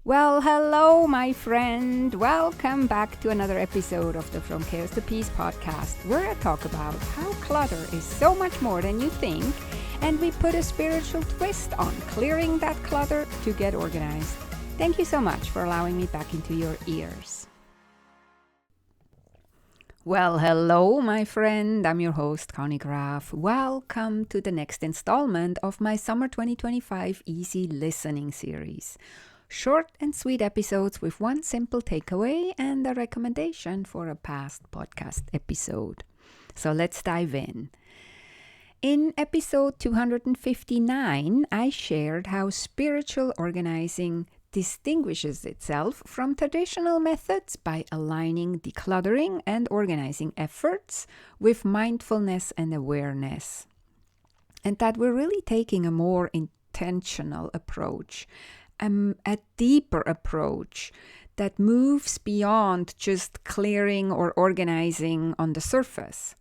Well, hello, my friend. Welcome back to another episode of the From Chaos to Peace podcast, where I talk about how clutter is so much more than you think, and we put a spiritual twist on clearing that clutter to get organized. Thank you so much for allowing me back into your ears. Well, hello, my friend. I'm your host, Conny Graf. Welcome to the next installment of my Summer 2025 Easy Listening series. Short and sweet episodes with one simple takeaway and a recommendation for a past podcast episode. So let's dive in. In episode 259, I shared how spiritual organizing distinguishes itself from traditional methods by aligning decluttering and organizing efforts with mindfulness and awareness. And that we're really taking a more intentional approach, a deeper approach that moves beyond just clearing or organizing on the surface.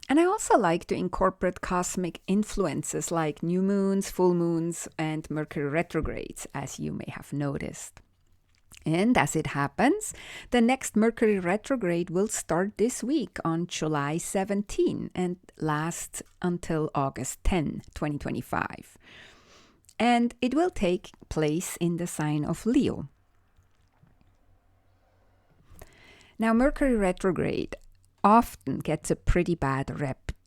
And I also like to incorporate cosmic influences like new moons, full moons, and Mercury retrogrades, as you may have noticed. And as it happens, the next Mercury retrograde will start this week on July 17 and last until August 10, 2025. And it will take place in the sign of Leo. Now, Mercury retrograde often gets a pretty bad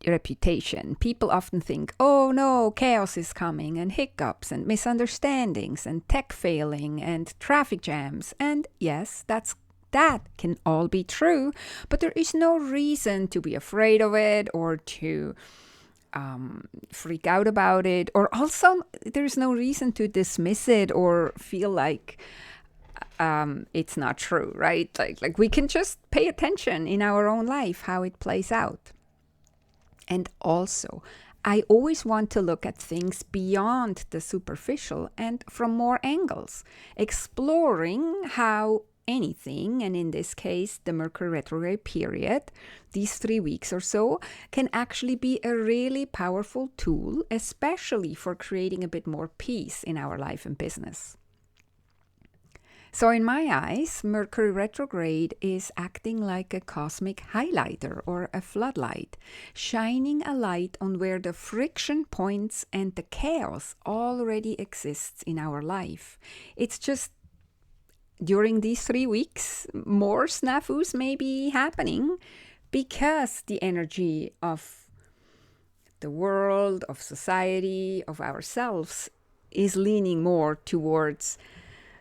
reputation. People often think, oh no, chaos is coming, and hiccups, and misunderstandings, and tech failing, and traffic jams. And yes, that can all be true, but there is no reason to be afraid of it or to freak out about it, or also there's no reason to dismiss it or feel like it's not true, right? Like we can just pay attention in our own life how it plays out. And also, I always want to look at things beyond the superficial and from more angles, exploring how anything, and in this case, the Mercury retrograde period, these 3 weeks or so, can actually be a really powerful tool, especially for creating a bit more peace in our life and business. So in my eyes, Mercury retrograde is acting like a cosmic highlighter or a floodlight, shining a light on where the friction points and the chaos already exists in our life. It's just during these 3 weeks, more snafus may be happening because the energy of the world, of society, of ourselves is leaning more towards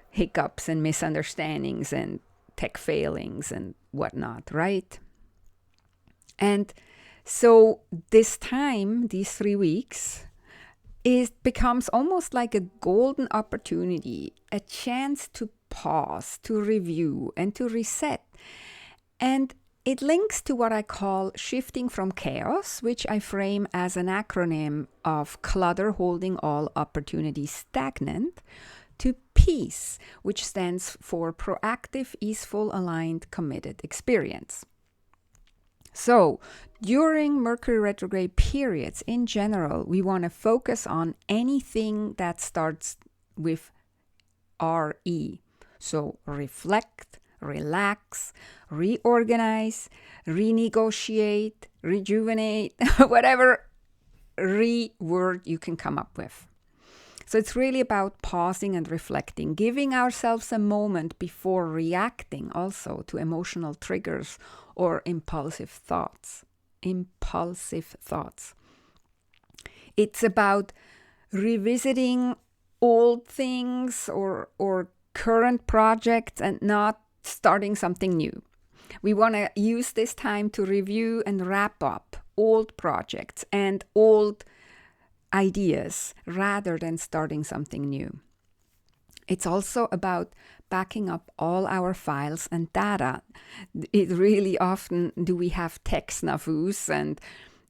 hiccups and misunderstandings and tech failings and whatnot, right? And so this time, these 3 weeks, it becomes almost like a golden opportunity, a chance to pause, to review, and to reset. And it links to what I call shifting from chaos, which I frame as an acronym of clutter holding all opportunities stagnant, to peace, which stands for proactive, easeful, aligned, committed experience. So, during Mercury retrograde periods in general, we want to focus on anything that starts with RE. So, reflect, relax, reorganize, renegotiate, rejuvenate, whatever word you can come up with. So it's really about pausing and reflecting, giving ourselves a moment before reacting also to emotional triggers or impulsive thoughts. It's about revisiting old things or current projects and not starting something new. We want to use this time to review and wrap up old projects and old ideas rather than starting something new. It's also about backing up all our files and data. It really often do we have tech snafus and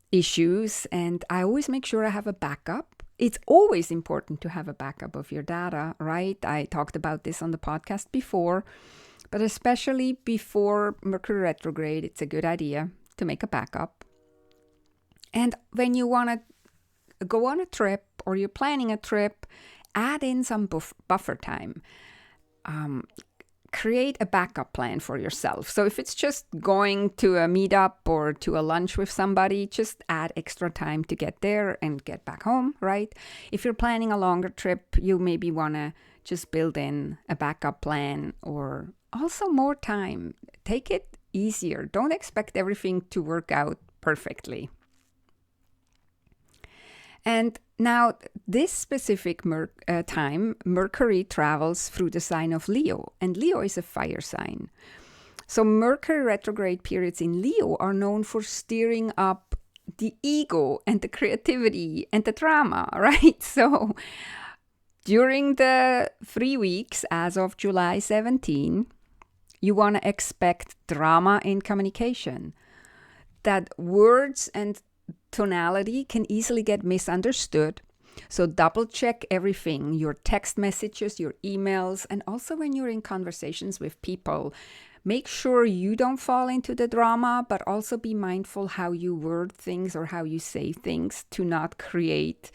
issues, and I always make sure I have a backup. It's always important to have a backup of your data, right? I talked about this on the podcast before, but especially before Mercury retrograde, it's a good idea to make a backup. And when you want to go on a trip or you're planning a trip, add in some buffer time. create a backup plan for yourself. So if it's just going to a meetup or to a lunch with somebody, just add extra time to get there and get back home, right? If you're planning a longer trip, you maybe want to just build in a backup plan, or also more time. Take it easier. Don't expect everything to work out perfectly. And now, this specific time, Mercury travels through the sign of Leo, and Leo is a fire sign. So Mercury retrograde periods in Leo are known for stirring up the ego and the creativity and the drama, right? So during the 3 weeks as of July 17, you want to expect drama in communication. That words and tonality can easily get misunderstood. So double check everything, your text messages, your emails, and also when you're in conversations with people. Make sure you don't fall into the drama, but also be mindful how you word things or how you say things to not create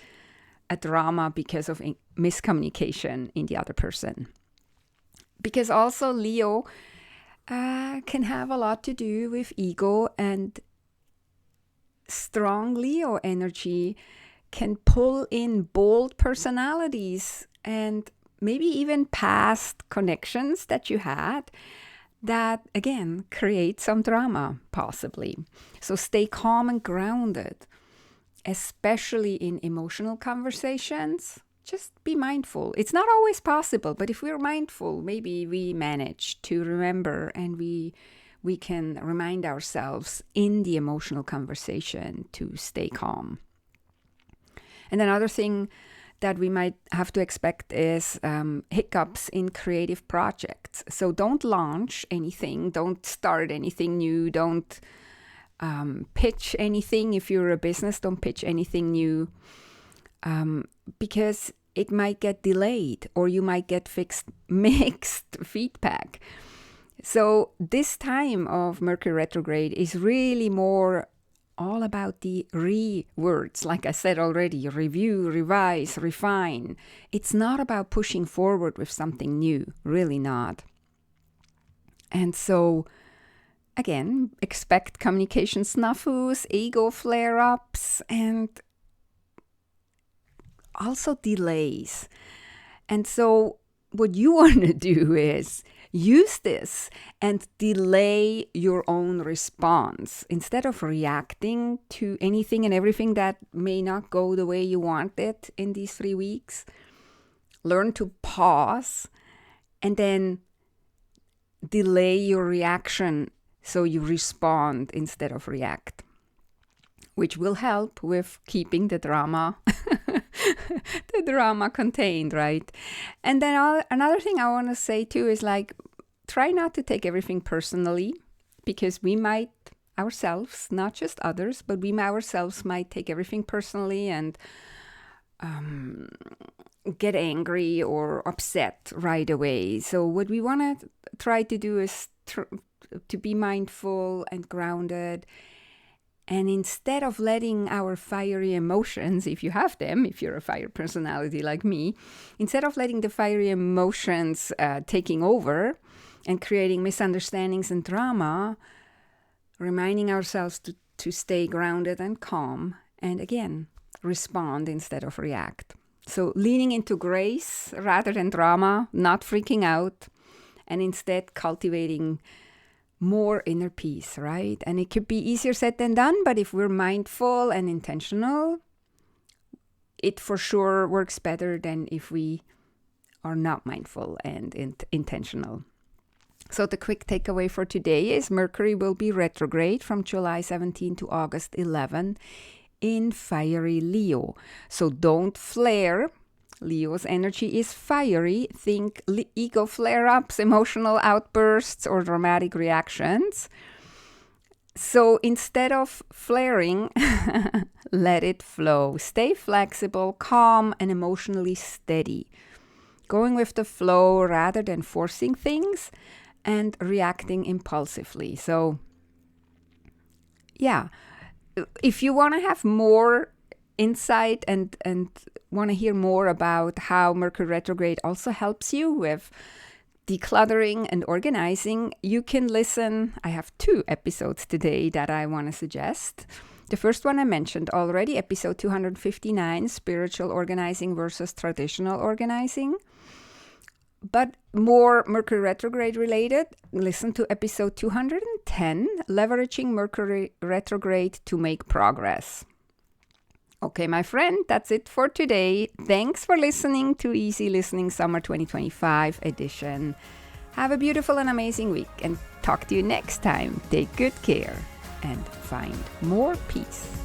a drama because of miscommunication in the other person. Because also Leo can have a lot to do with ego, and strong Leo energy can pull in bold personalities and maybe even past connections that you had that, again, create some drama, possibly. So stay calm and grounded, especially in emotional conversations. Just be mindful. It's not always possible, but if we're mindful, maybe we manage to remember, and we can remind ourselves in the emotional conversation to stay calm. And another thing that we might have to expect is hiccups in creative projects. So don't launch anything, don't start anything new, don't pitch anything. If you're a business, don't pitch anything new, because it might get delayed, or you might get mixed feedback. So this time of Mercury retrograde is really more all about the words, like I said already: review, revise, refine. It's not about pushing forward with something new, really not. And so, again, expect communication snafus, ego flare-ups, and also delays. And so what you want to do is use this and delay your own response. Instead of reacting to anything and everything that may not go the way you want it in these 3 weeks, learn to pause and then delay your reaction so you respond instead of react, which will help with keeping the drama the drama contained, right? And then another thing I want to say too is, like, try not to take everything personally, because we might ourselves, not just others, but we ourselves might take everything personally and get angry or upset right away. So what we want to try to do is to be mindful and grounded. And instead of letting our fiery emotions, if you have them, if you're a fire personality like me, instead of letting the fiery emotions taking over and creating misunderstandings and drama, reminding ourselves to stay grounded and calm, and again, respond instead of react. So leaning into grace rather than drama, not freaking out, and instead cultivating more inner peace, right? And it could be easier said than done, but if we're mindful and intentional, it for sure works better than if we are not mindful and intentional. So the quick takeaway for today is Mercury will be retrograde from July 17 to August 11 in fiery Leo. So don't flare. Leo's energy is fiery. Think ego flare-ups, emotional outbursts, or dramatic reactions. So instead of flaring, let it flow. Stay flexible, calm, and emotionally steady. Going with the flow rather than forcing things and reacting impulsively. So, yeah, if you want to have more insight and want to hear more about how Mercury retrograde also helps you with decluttering and organizing, you can listen. I have 2 episodes today that I want to suggest. The first one I mentioned already, episode 259, spiritual organizing versus traditional organizing. But more Mercury retrograde related, listen to episode 210, Leveraging Mercury retrograde to make progress. Okay, my friend, that's it for today. Thanks for listening to Easy Listening Summer 2025 edition. Have a beautiful and amazing week and talk to you next time. Take good care and find more peace.